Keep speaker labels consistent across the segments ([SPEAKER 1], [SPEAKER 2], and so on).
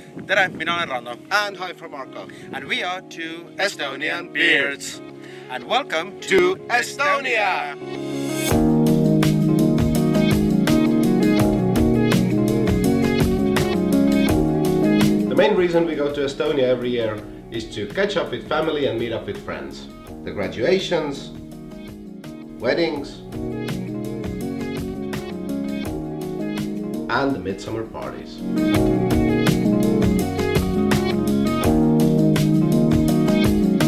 [SPEAKER 1] Tere, mina olen Ranno.
[SPEAKER 2] And hi from Marco.
[SPEAKER 1] And we are two
[SPEAKER 2] Estonian Beards.
[SPEAKER 1] And welcome
[SPEAKER 2] To Estonia! The main reason we go to Estonia every year is to catch up with family and meet up with friends. The graduations, weddings, and the midsummer parties.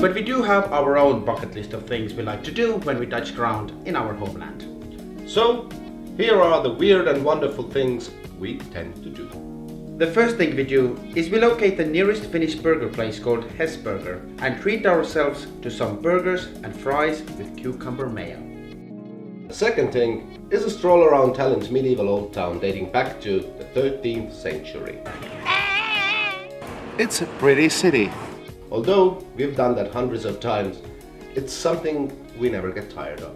[SPEAKER 1] But we do have our own bucket list of things we like to do when we touch ground in our homeland.
[SPEAKER 2] So, here are the weird and wonderful things we tend to do.
[SPEAKER 1] The first thing we do is we locate the nearest Finnish burger place called Hesburger and treat ourselves to some burgers and fries with cucumber mayo.
[SPEAKER 2] The second thing is a stroll around Tallinn's medieval old town dating back to the 13th century. It's a pretty city. Although we've done that hundreds of times, it's something we never get tired of.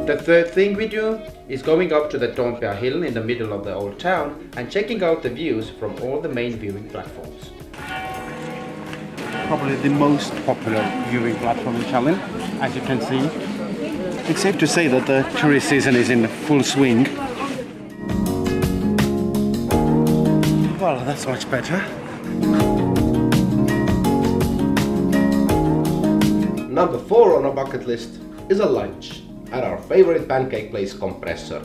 [SPEAKER 1] The third thing we do is going up to the Toompea hill in the middle of the old town and checking out the views from all the main viewing platforms.
[SPEAKER 3] Probably the most popular viewing platform in Tallinn, as you can see. It's safe to say that the tourist season is in full swing. Well, that's much better.
[SPEAKER 2] Number 4 on our bucket list is a lunch at our favorite pancake place, Compressor.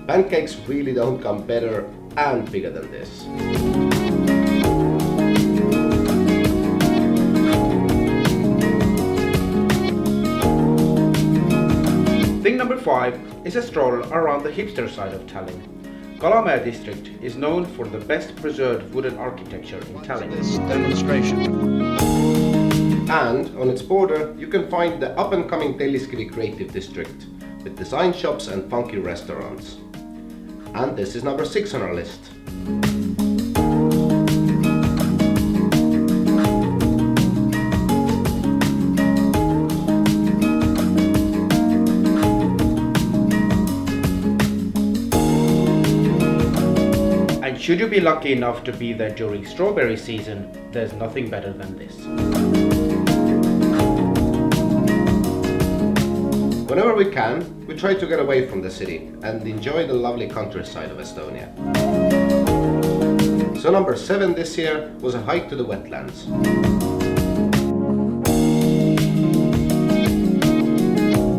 [SPEAKER 2] Pancakes really don't come better and bigger than this.
[SPEAKER 1] Thing number 5 is a stroll around the hipster side of Tallinn. Kalamaja district is known for the best preserved wooden architecture in Tallinn.
[SPEAKER 3] This demonstration.
[SPEAKER 2] And on its border you can find the up-and-coming Telliskivi Creative District with design shops and funky restaurants. And this is number 6 on our list.
[SPEAKER 1] And should you be lucky enough to be there during strawberry season, there's nothing better than this.
[SPEAKER 2] Whenever we can, we try to get away from the city and enjoy the lovely countryside of Estonia. So number 7 this year was a hike to the wetlands.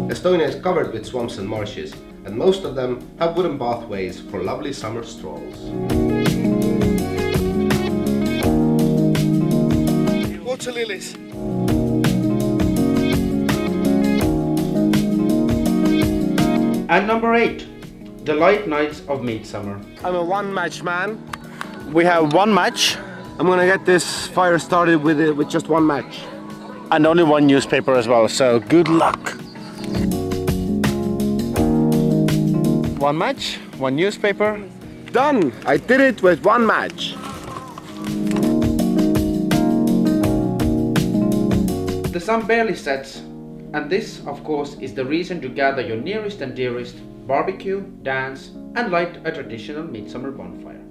[SPEAKER 2] Estonia is covered with swamps and marshes, and most of them have wooden pathways for lovely summer strolls.
[SPEAKER 3] Water lilies.
[SPEAKER 1] And number 8, the light nights of midsummer.
[SPEAKER 3] I'm a one-match man. We have one match. I'm gonna get this fire started with just one match. And only one newspaper as well, so good luck. One match, one newspaper.
[SPEAKER 2] Done! I did it with one match.
[SPEAKER 1] The sun barely sets, and this, of course, is the reason to gather your nearest and dearest, barbecue, dance, and light a traditional midsummer bonfire.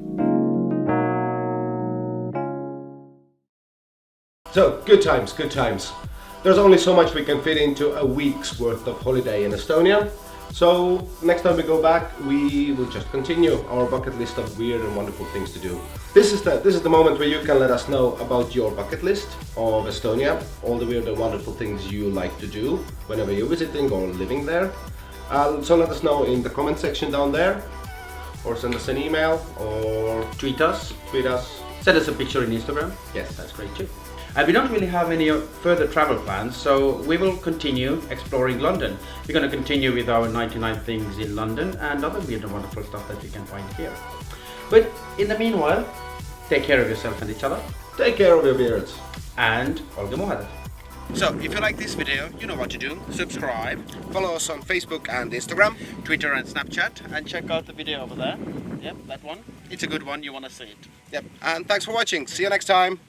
[SPEAKER 2] So, good times, good times. There's only so much we can fit into a week's worth of holiday in Estonia. So, next time we go back, we will just continue our bucket list of weird and wonderful things to do. This is the moment where you can let us know about your bucket list of Estonia, all the weird and wonderful things you like to do whenever you're visiting or living there. So let us know in the comment section down there, or send us an email, or
[SPEAKER 1] Tweet us, send us a picture in Instagram.
[SPEAKER 2] yes,
[SPEAKER 1] That's great too. And we don't really have any further travel plans, so we will continue exploring London. We're going to continue with our 99 things in London and other weird and wonderful stuff that you can find here. But in the meanwhile, take care of yourself and each other.
[SPEAKER 2] Take care of your beards.
[SPEAKER 1] And olge muhedad.
[SPEAKER 2] So, if you like this video, you know what to do. Subscribe, follow us on Facebook and Instagram,
[SPEAKER 1] Twitter and Snapchat, and check out the video over there. Yep, that one. It's a good one, you want to see it.
[SPEAKER 2] Yep, and thanks for watching. See you next time.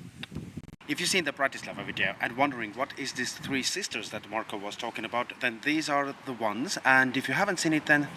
[SPEAKER 1] If you've seen the Bratislava video and wondering what is these 3 sisters that Marco was talking about, then these are the ones. And if you haven't seen it, then